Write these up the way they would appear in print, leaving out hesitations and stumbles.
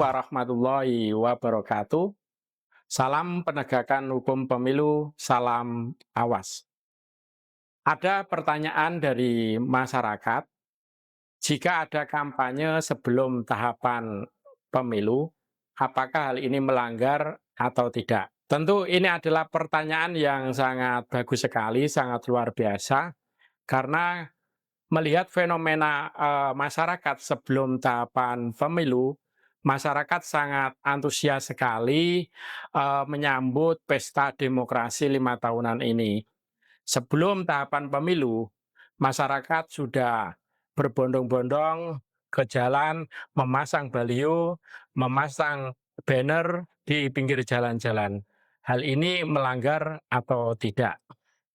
warahmatullahi wabarakatuh. Salam penegakan hukum pemilu, salam awas. Ada pertanyaan dari masyarakat, jika ada kampanye sebelum tahapan pemilu, apakah hal ini melanggar atau tidak? Tentu ini adalah pertanyaan yang sangat bagus sekali, sangat luar biasa, karena melihat fenomena masyarakat sebelum tahapan pemilu, masyarakat sangat antusias sekali menyambut pesta demokrasi 5 tahunan ini. Sebelum tahapan pemilu, masyarakat sudah berbondong-bondong ke jalan, memasang baliho, memasang banner di pinggir jalan-jalan. Hal ini melanggar atau tidak?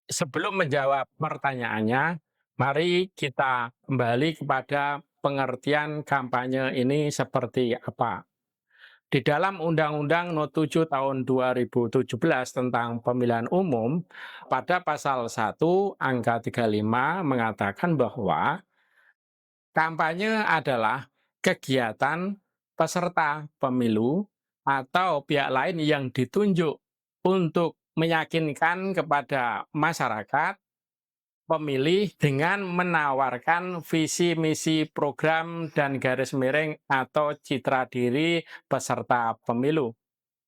Sebelum menjawab pertanyaannya, mari kita kembali kepada pengertian kampanye ini seperti apa. Di dalam Undang-Undang No. 7 Tahun 2017 tentang Pemilihan Umum, pada pasal 1 angka 35 mengatakan bahwa kampanye adalah kegiatan peserta pemilu atau pihak lain yang ditunjuk untuk meyakinkan kepada masyarakat pemilih dengan menawarkan visi misi program dan garis miring atau citra diri peserta pemilu.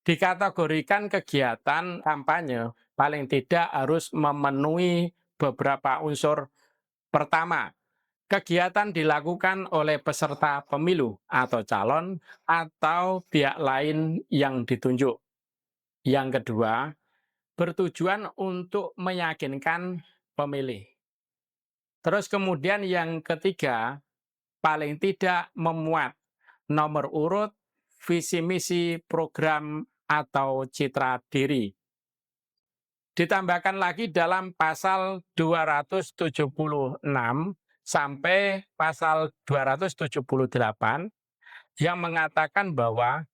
Dikategorikan kegiatan kampanye paling tidak harus memenuhi beberapa unsur. Pertama, kegiatan dilakukan oleh peserta pemilu atau calon atau pihak lain yang ditunjuk. Yang kedua, bertujuan untuk meyakinkan pemilih. Terus kemudian yang ketiga, paling tidak memuat nomor urut, visi misi, program, atau citra diri. Ditambahkan lagi dalam pasal 276 sampai pasal 278 yang mengatakan bahwa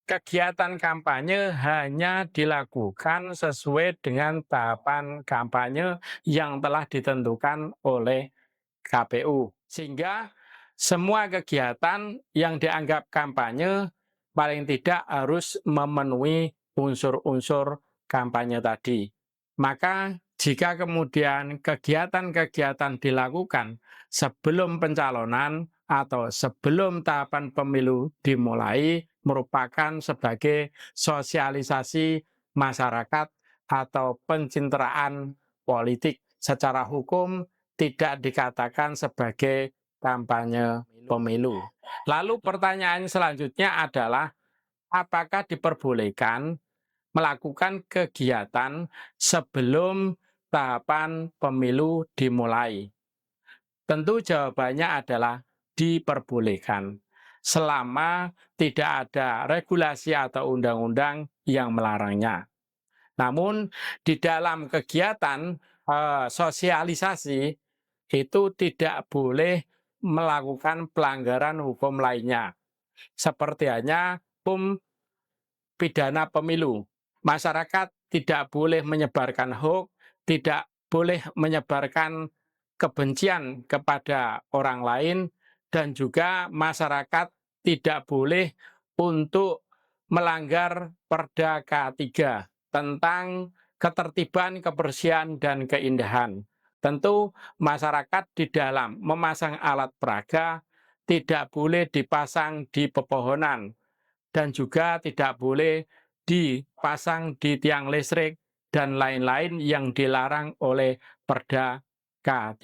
kegiatan kampanye hanya dilakukan sesuai dengan tahapan kampanye yang telah ditentukan oleh KPU. Sehingga semua kegiatan yang dianggap kampanye paling tidak harus memenuhi unsur-unsur kampanye tadi. Maka jika kemudian kegiatan-kegiatan dilakukan sebelum pencalonan atau sebelum tahapan pemilu dimulai merupakan sebagai sosialisasi masyarakat atau pencitraan politik. Secara hukum tidak dikatakan sebagai kampanye pemilu. Lalu pertanyaan selanjutnya adalah apakah diperbolehkan melakukan kegiatan sebelum tahapan pemilu dimulai? Tentu jawabannya adalah diperbolehkan selama tidak ada regulasi atau undang-undang yang melarangnya. Namun di dalam kegiatan sosialisasi itu tidak boleh melakukan pelanggaran hukum lainnya. Seperti hanya hukum pidana pemilu. Masyarakat tidak boleh menyebarkan hoax, tidak boleh menyebarkan kebencian kepada orang lain, dan juga masyarakat tidak boleh untuk melanggar Perda K3 tentang ketertiban, kebersihan, dan keindahan. Tentu masyarakat di dalam memasang alat peraga tidak boleh dipasang di pepohonan dan juga tidak boleh dipasang di tiang listrik dan lain-lain yang dilarang oleh Perda K3.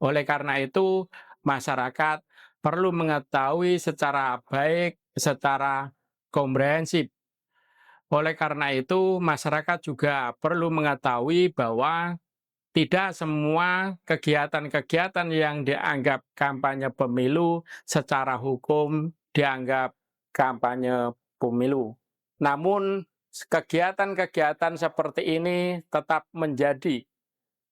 Oleh karena itu, masyarakat perlu mengetahui secara baik, secara komprehensif. Oleh karena itu, masyarakat juga perlu mengetahui bahwa tidak semua kegiatan-kegiatan yang dianggap kampanye pemilu secara hukum dianggap kampanye pemilu. Namun, kegiatan-kegiatan seperti ini tetap menjadi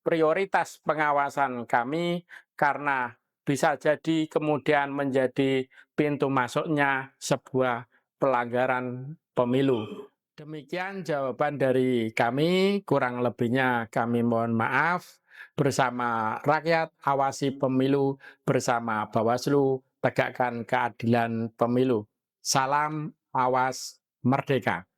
prioritas pengawasan kami karena bisa jadi kemudian menjadi pintu masuknya sebuah pelanggaran pemilu. Demikian jawaban dari kami, kurang lebihnya kami mohon maaf. Bersama rakyat, awasi pemilu, bersama Bawaslu, tegakkan keadilan pemilu. Salam, awas, merdeka!